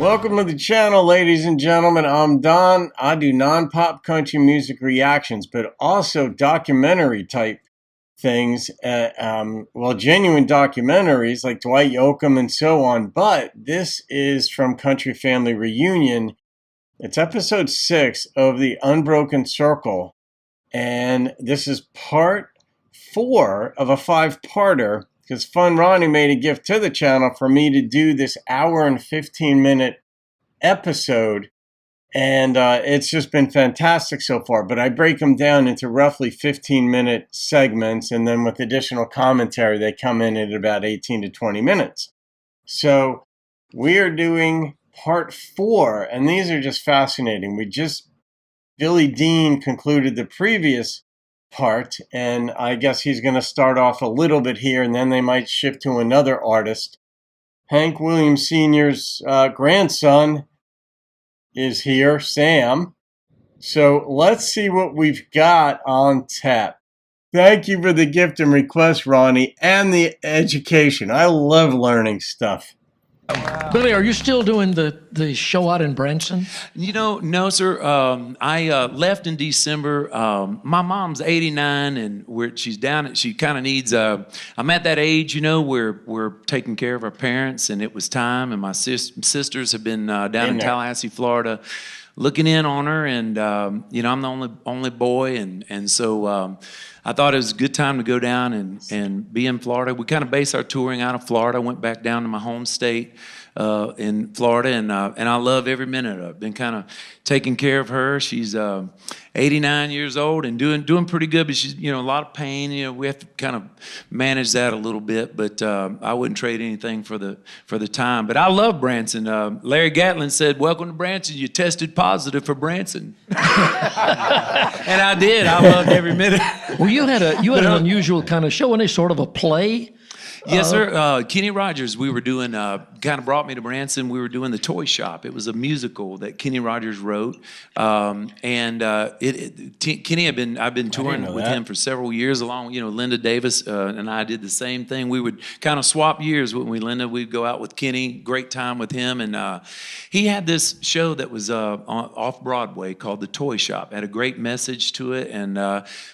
Welcome to the channel, ladies and gentlemen. I'm Don. I do non-pop country music reactions, but also documentary type things. Genuine documentaries like Dwight Yoakam and so on. But this is from Country Family Reunion. It's episode 6 of the Unbroken Circle. And this is part 4 of a 5-parter. Because funRonni made a gift to the channel for me to do this hour and 15-minute episode, and it's just been fantastic so far. But I break them down into roughly 15-minute segments, and then with additional commentary, they come in at about 18 to 20 minutes. So we are doing part 4, and these are just fascinating. Billy Dean concluded the previous part, and I guess he's going to start off a little bit here, and then they might shift to another artist. Hank Williams Sr.'s grandson is here, Sam. So let's see what we've got on tap. Thank you for the gift and request, Ronnie, and the education. I love learning stuff. Billy, are you still doing the show out in Branson? You know, no, sir. I left in December. My mom's 89, and she's down. She kind of needs. I'm at that age, you know, where we're taking care of our parents, and it was time. And my sisters have been down in Tallahassee, Florida, looking in on her. And you know, I'm the only boy, and so. I thought it was a good time to go down and be in Florida. We kind of base our touring out of Florida. I went back down to my home state in Florida, and I love every minute of it. Been kind of taking care of her. She's 89 years old and doing pretty good, but she's, you know, a lot of pain. You know, we have to kind of manage that a little bit, but I wouldn't trade anything for the time. But I love Branson. Larry Gatlin said, "Welcome to Branson. You tested positive for Branson." And I did. I loved every minute. Well, you had an unusual kind of show, and it's sort of a play. Yes, sir. Kenny Rogers, we were doing, kind of brought me to Branson. We were doing The Toy Shop. It was a musical that Kenny Rogers wrote. Kenny I've been touring with him for several years along, you know, Linda Davis and I did the same thing. We would kind of swap years when we'd go out with Kenny, great time with him. And he had this show that was off Broadway called The Toy Shop. It had a great message to it. And,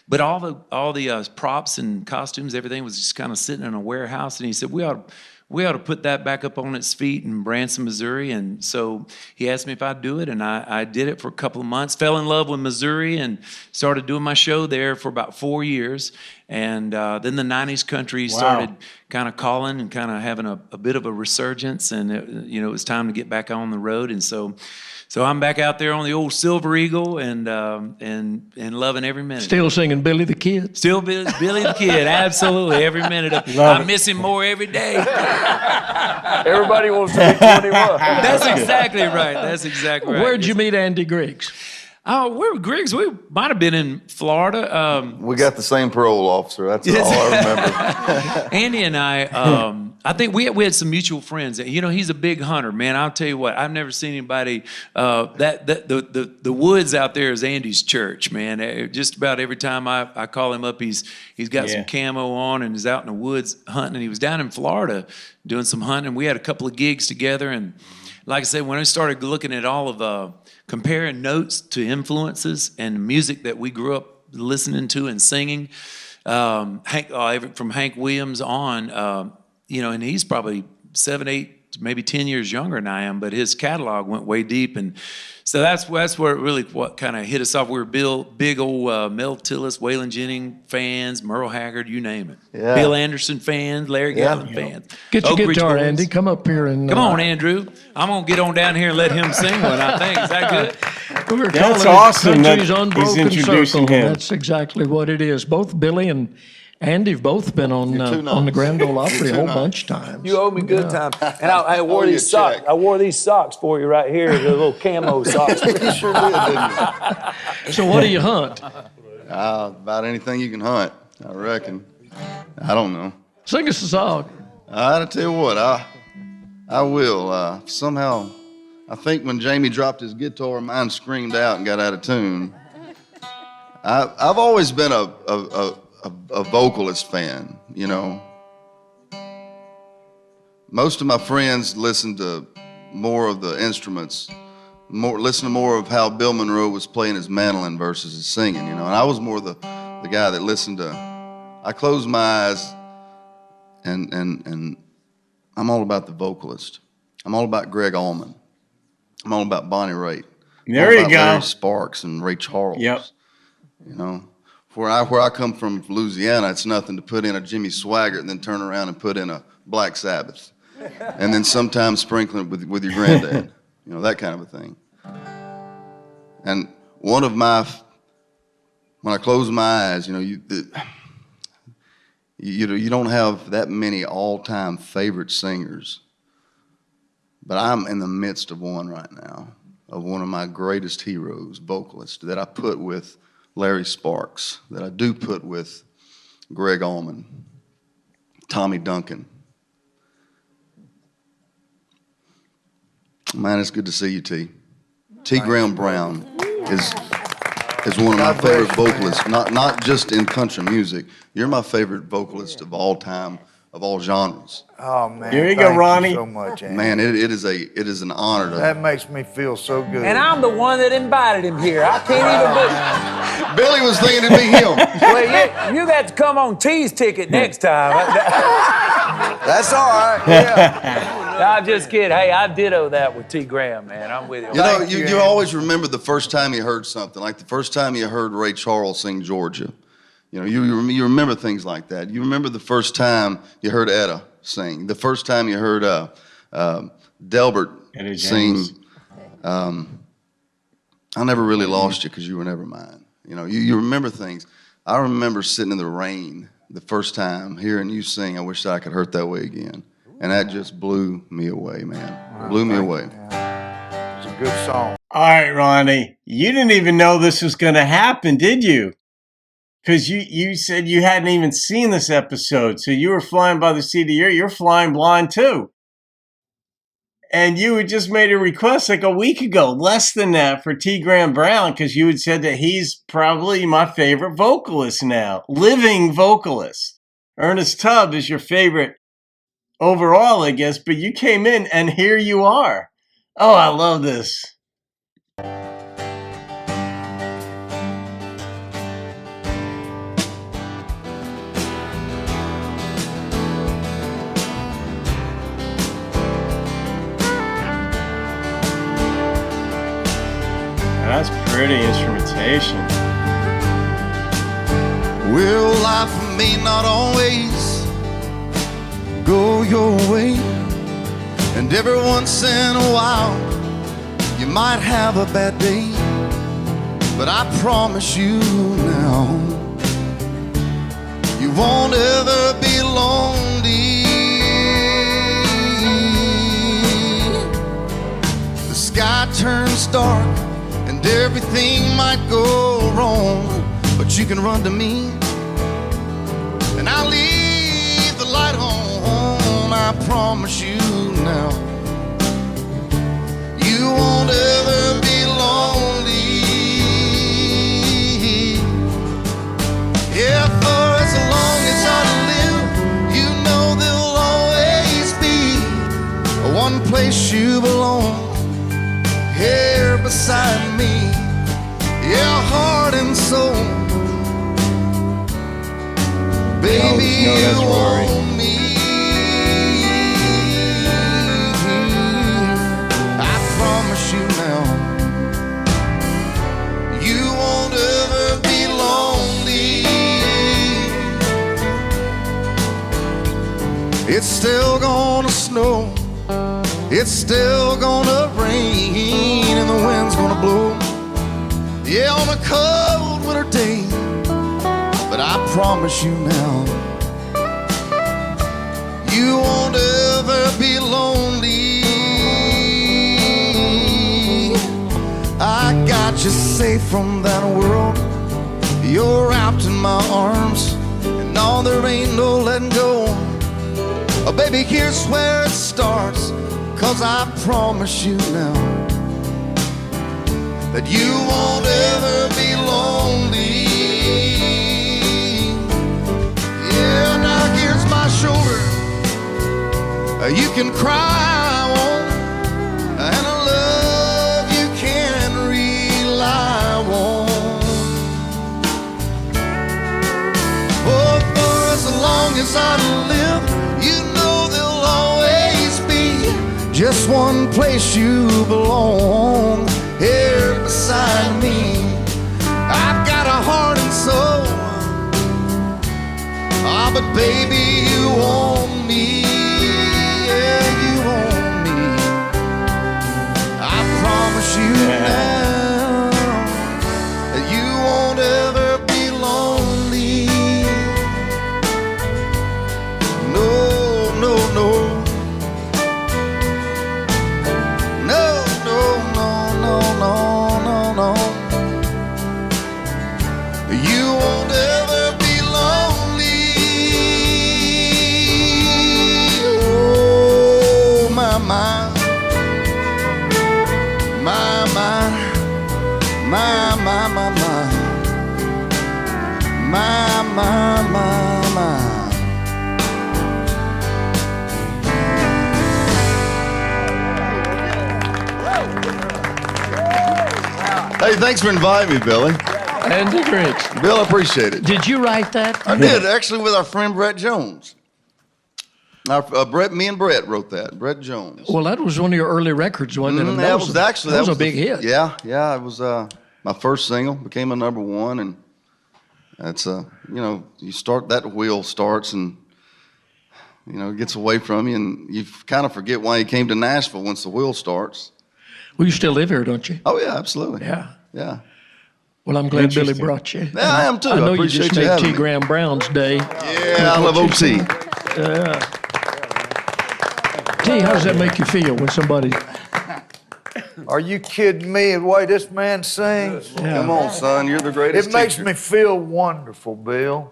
but all the props and costumes, everything was just kind of sitting in a warehouse. And he said, we ought to put that back up on its feet in Branson, Missouri. And so he asked me if I'd do it, and I did it for a couple of months. Fell in love with Missouri and started doing my show there for about 4 years. And then the 90s country started kind of calling and kind of having a bit of a resurgence. And it was time to get back on the road. And so I'm back out there on the old Silver Eagle and loving every minute. Still singing Billy the Kid? Still Billy the Kid, absolutely, every minute of it. I miss him more every day. Everybody wants to be 21. That's exactly right. That's exactly right. Where'd you meet Andy Griggs? Oh, where were Griggs? We might have been in Florida. We got the same parole officer. That's all I remember. Andy and I think we had some mutual friends. You know, he's a big hunter, man. I'll tell you what, I've never seen anybody the woods out there is Andy's church, man. Just about every time I call him up, he's got some camo on and is out in the woods hunting. And he was down in Florida doing some hunting. We had a couple of gigs together, and like I said, when I started looking at all of comparing notes to influences and music that we grew up listening to and singing, from Hank Williams on, you know, and he's probably 7, 8, maybe 10 years younger than I am, but his catalog went way deep. And so that's where it really kind of hit us off. We were big old Mel Tillis, Waylon Jennings fans, Merle Haggard, you name it. Yeah. Bill Anderson fans, Larry Gatlin fans. Get your guitar, Andy. Come up here and... Come on, Andrew. I'm going to get on down here and let him sing one, I think. Is that good? That's awesome that he's introducing him. That's exactly what it is. Both Billy and Andy have both been on the Grand Ole Opry a whole bunch of times. You owe me good time. And I wore these socks. I wore these socks for you right here, the little camo socks. You sure did, didn't you? So what do you hunt? About anything you can hunt, I reckon. I don't know. Sing us a song. I'll tell you what, I will. Somehow, I think when Jamie dropped his guitar, mine screamed out and got out of tune. I've always been a vocalist fan, you know. Most of my friends listen to more of the instruments, listen to more of how Bill Monroe was playing his mandolin versus his singing, you know. And I was more the guy that listened to. I closed my eyes, and I'm all about the vocalist. I'm all about Greg Allman. I'm all about Bonnie Raitt. There you go. Larry Sparks and Ray Charles. Yep. You know, where I come from, Louisiana, it's nothing to put in a Jimmy Swaggart and then turn around and put in a Black Sabbath, and then sometimes sprinkle it with your granddad. You know, that kind of a thing. And when I close my eyes, you know, you don't have that many all-time favorite singers, but I'm in the midst of one right now, of one of my greatest heroes, vocalists, that I put with Larry Sparks, that I do put with Greg Allman, Tommy Duncan. Man, it's good to see you, T. T. Graham Brown is one of my favorite vocalists, not just in country music. You're my favorite vocalist of all time, of all genres. Oh man! Here you go, Ronnie. So much, Andy. Man, it is an honor to. That makes me feel so good. And I'm the one that invited him here. I can't even believe. Billy was thinking it'd be him. Well, you got to come on T's ticket next time. That's all right. Yeah. No, I'm just kidding. Hey, I ditto that with T. Graham, man. I'm with you. You know, you always remember the first time you heard something, like the first time you heard Ray Charles sing Georgia. You know, you remember things like that. You remember the first time you heard Etta sing, the first time you heard Delbert sing. I never really lost you because you were never mine. You know, you remember things. I remember sitting in the rain the first time hearing you sing, I Wish That I Could Hurt That Way Again. And that just blew me away, man. Blew me away. It's a good song. All right, Ronnie. You didn't even know this was going to happen, did you? Because you said you hadn't even seen this episode. So you were flying by the seat of your... You're flying blind, too. And you had just made a request like a week ago, less than that, for T. Graham Brown, because you had said that he's probably my favorite vocalist now. Living vocalist. Ernest Tubb is your favorite overall, I guess, but you came in and here you are. Oh, I love this. That's pretty instrumentation. Well, life may not always go your way, and every once in a while you might have a bad day, but I promise you now, you won't ever be lonely. The sky turns dark and everything might go wrong, but you can run to me and I'll leave the light on. I promise you now, you won't ever be lonely. Yeah, for as long as I live, you know there'll always be one place you belong, here beside me. Yeah, heart and soul, baby, you own me. You now, you won't ever be lonely. It's still gonna snow, it's still gonna rain, and the wind's gonna blow, yeah, on a cold winter day. But I promise you now, you won't ever be lonely. I got you safe from that world, you're wrapped in my arms, and no, there ain't no letting go. Oh baby, here's where it starts, 'cause I promise you now that you won't ever be lonely. Yeah, now here's my shoulder, you can cry on, as I live, you know there'll always be just one place you belong, here beside me. I've got a heart and soul, but baby, you own me. Yeah, you own me. I promise you now that you won't ever be lonely. No, no, no. No, no, no, no, no, no, no. You won't ever be lonely. Oh, my, my. My, my. My, my, my, my. My, my, my, my. Hey, thanks for inviting me, Billy. And the drinks. Bill, I appreciate it. Did you write that? I did, actually, with our friend Brett Jones. Me and Brett wrote that. Brett Jones. Well, that was one of your early records, wasn't it? That was actually that was a big hit. Yeah, it was my first single. Became a #1, and that's you start that wheel starts, and it gets away from you, and you kind of forget why you came to Nashville once the wheel starts. Well, you still live here, don't you? Oh yeah, absolutely. Yeah. Yeah. Well, I'm glad Billy brought you. Yeah, I am too. I know you appreciate just you made having T. me. Graham Brown's day. Yeah, I love OT. Yeah. T, how does that make you feel when somebody... Are you kidding me? The way this man sings, Come on, son, you're the greatest it makes teacher. me feel wonderful, Bill.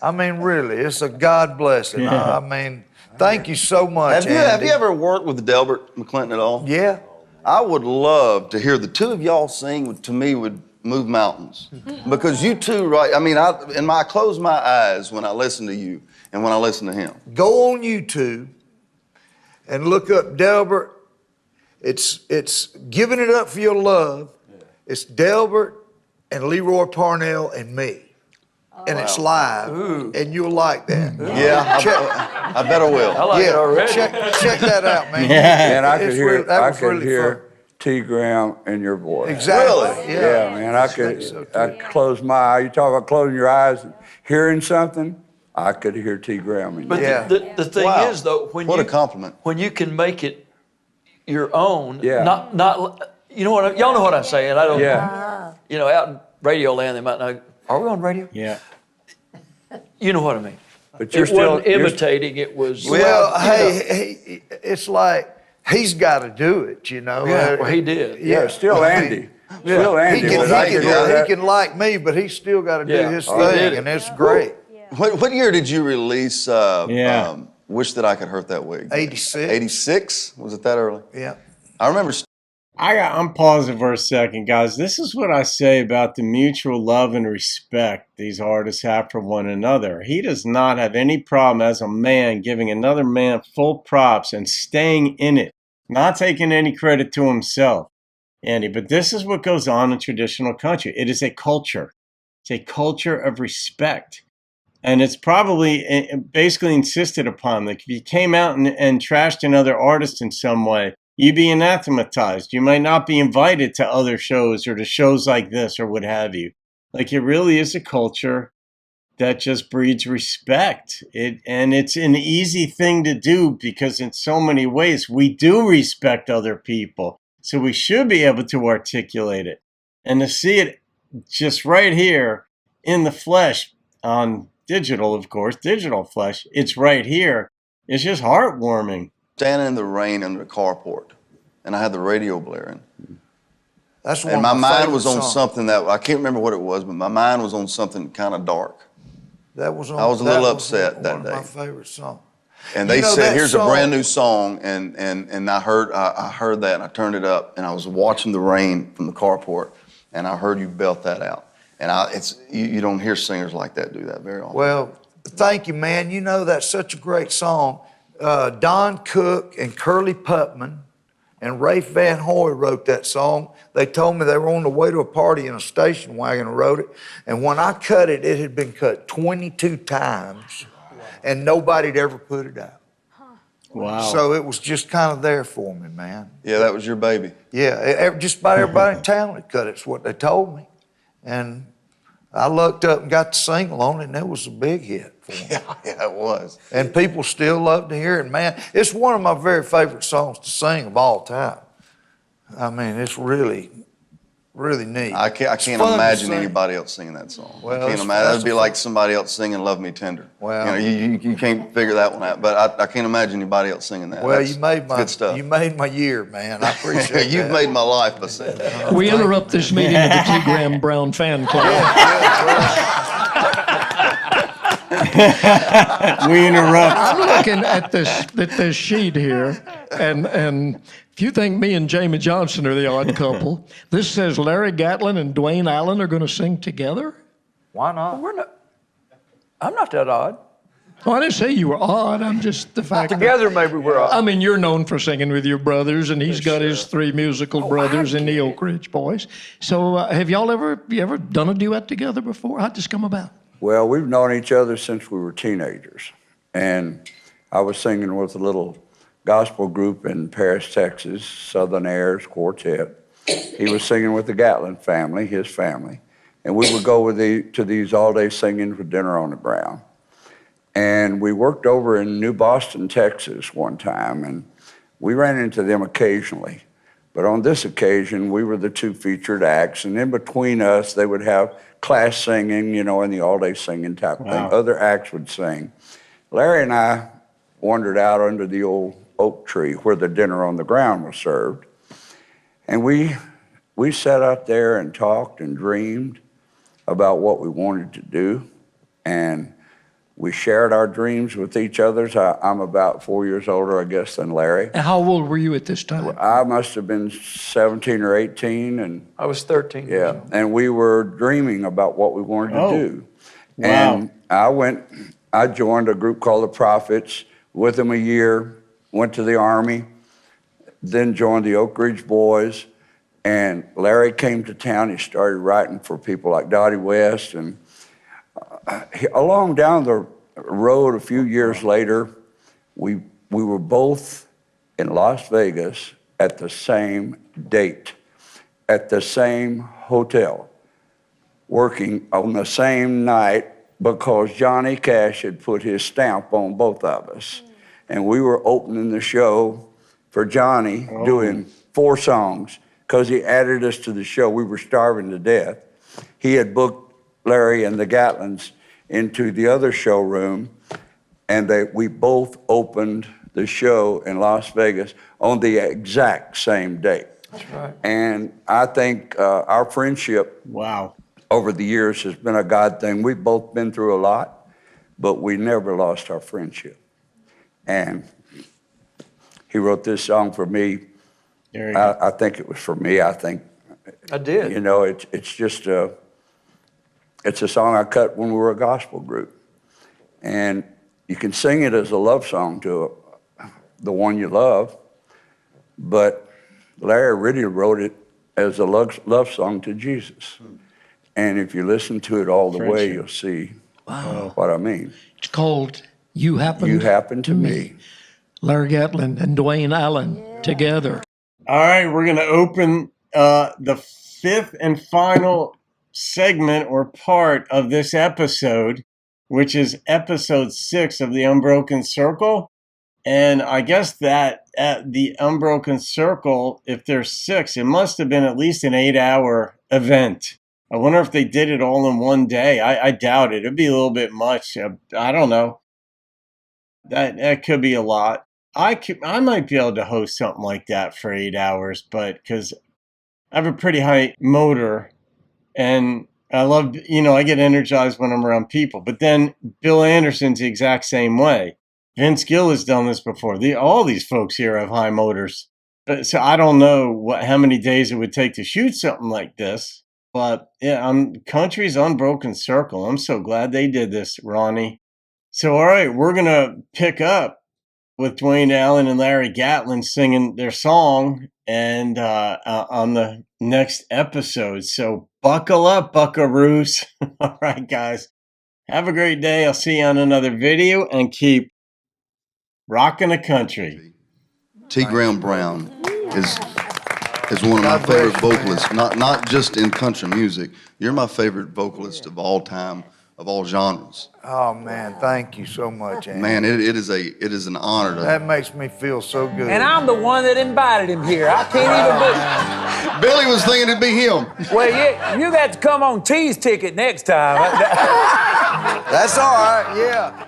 I mean, really, it's a God blessing. Yeah. I mean, thank you so much, Have you ever worked with Delbert McClinton at all? Yeah. I would love to hear the two of y'all sing. To me, would move mountains, because you two, right? I mean, I close my eyes when I listen to you and when I listen to him. Go on YouTube and look up Delbert. It's Giving It Up for Your Love. It's Delbert and Leroy Parnell and me. And it's live, and you'll like that. Yeah, I bet I will. I like it already. Check that out, man. And I could It's hear, really- that I was could really hear T. Graham in your voice. Exactly. Really? Yeah, man, I could close my eye. You talk about closing your eyes and hearing something, I could hear T. Graham in But your voice. Yeah. the thing Wow. is, though, What a compliment. when you can make it your own, Yeah. not you know what y'all know what I'm saying. I don't. Yeah. Out in radio land, they might not. Are we on radio? Yeah. You know what I mean. But you're It still wasn't imitating. It was. Well, you know. hey, it's like he's got to do it, you know. Yeah, well, he did. Yeah, still Andy. Still He Andy. can, but he, I can, could hear he that. can like me, but he's still got to do Yeah. his Oh, he thing, did it. and it's great. What year did you release Yeah. Wish That I Could Hurt That Wig? 86. 86? Was it that early? Yeah. I remember. I'm pausing for a second, guys. This is what I say about the mutual love and respect these artists have for one another. He does not have any problem as a man giving another man full props and staying in it, not taking any credit to himself, Andy. But this is what goes on in traditional country. It is a culture. It's a culture of respect. And it's probably basically insisted upon. Like if you came out and trashed another artist in some way, you'd be anathematized. You might not be invited to other shows or to shows like this or what have you. Like it really is a culture that just breeds respect. And it's an easy thing to do because in so many ways we do respect other people. So we should be able to articulate it. And to see it just right here in the flesh on digital, of course, digital flesh, it's right here. It's just heartwarming. Standing in the rain under a carport, and I had the radio blaring. That's one And of my my mind favorite was on songs. something that, I can't remember what it was, but my mind was on something kind of dark. That was on, I was a that little was upset one that of day. my favorite songs. And they You know, said, that here's song- a brand new song, and I heard that, and I turned it up, and I was watching the rain from the carport, and I heard you belt that out. And you don't hear singers like that do that very often. Well, thank you, man. You know, that's such a great song. Don Cook and Curly Putman and Rafe Van Hoy wrote that song. They told me they were on the way to a party in a station wagon and wrote it. And when I cut it, it had been cut 22 times. and nobody'd ever put it out. Wow. So it was just kind of there for me, man. Yeah, that was your baby. Yeah, just about everybody in town had cut it. It's what they told me. And I looked up and got the single on it, and it was a big hit for me. Yeah, it was. And people still love to hear it, man. It's one of my very favorite songs to sing of all time. I mean, it's really, really neat. I can't imagine anybody else singing that song. Well, I can't imagine. That'd be like somebody else singing "Love Me Tender." Well, you can't figure that one out. But I can't imagine anybody else singing that. Well, That's good stuff. you made my year, man. I appreciate that. You've made my life, I said. We interrupt this meeting of the T. Graham Brown fan club. We interrupt. I'm looking at this sheet here, and if you think me and Jamie Johnson are the odd couple, this says Larry Gatlin and Dwayne Allen are going to sing together. Why not? I'm not that odd. Oh, I didn't say you were odd. I'm just the fact Together, maybe we're odd. I mean, you're known for singing with your brothers, and he's got his three musical brothers in the Oak Ridge Boys. So, have you ever done a duet together before? How'd this come about? Well, we've known each other since we were teenagers. And I was singing with a little gospel group in Paris, Texas, Southern Airs Quartet. He was singing with the Gatlin family, his family. And we would go to these all-day singing for dinner on the ground. And we worked over in New Boston, Texas one time, and we ran into them occasionally. But on this occasion, we were the two featured acts, and in between us, they would have class singing, in the all-day singing type thing. Other acts would sing. Larry and I wandered out under the old oak tree where the dinner on the ground was served, and we sat out there and talked and dreamed about what we wanted to do, and we shared our dreams with each other. I'm about 4 years older, I guess, than Larry. And how old were you at this time? I must have been 17 or 18, and I was 13. yeah, and we were dreaming about what we wanted to do. Wow. And I joined a group called the Prophets, with them a year, went to the Army, then joined the Oak Ridge Boys, and Larry came to town. He started writing for people like Dottie West, and along down the road a few years later, we were both in Las Vegas at the same date, at the same hotel, working on the same night because Johnny Cash had put his stamp on both of us. And we were opening the show for Johnny, doing 4 songs, because he added us to the show. We were starving to death. He had booked Larry and the Gatlins into the other showroom, and we both opened the show in Las Vegas on the exact same date. That's right. And I think our friendship over the years has been a God thing. We've both been through a lot, but we never lost our friendship. And he wrote this song for me. I think it was for me. I think I did. It's just it's a song I cut when we were a gospel group. And you can sing it as a love song to the one you love, but Larry really wrote it as a love song to Jesus. And if you listen to it all the way, you'll see what I mean. It's called You Happened to Me. Larry Gatlin and Dwayne Allen together. All right, we're going to open the 5th and final segment or part of this episode, which is episode 6 of the Unbroken Circle. And I guess that at the Unbroken Circle, if there's 6, it must have been at least an 8-hour event. I wonder if they did it all in one day. I doubt it. It'd be a little bit much. I don't know. That could be a lot. I might be able to host something like that for 8 hours, but because I have a pretty high motor, and I love, I get energized when I'm around people. But then Bill Anderson's the exact same way. Vince Gill has done this before. All these folks here have high motors. So I don't know how many days it would take to shoot something like this. But yeah, Country's Unbroken Circle. I'm so glad they did this, Ronnie. So, all right, we're going to pick up with Dwayne Allen and Larry Gatlin singing their song and on the next episode. So buckle up, buckaroos. All right, guys. Have a great day. I'll see you on another video, and keep rocking the country. T. Graham Brown is one of my favorite vocalists, not just in country music. You're my favorite vocalist of all time, of all genres. Oh man, thank you so much, Andy. Man, it is an honor to. That makes me feel so good. And I'm the one that invited him here. I can't even Billy was thinking it'd be him. Well, you got to come on T's ticket next time. That's all right, yeah.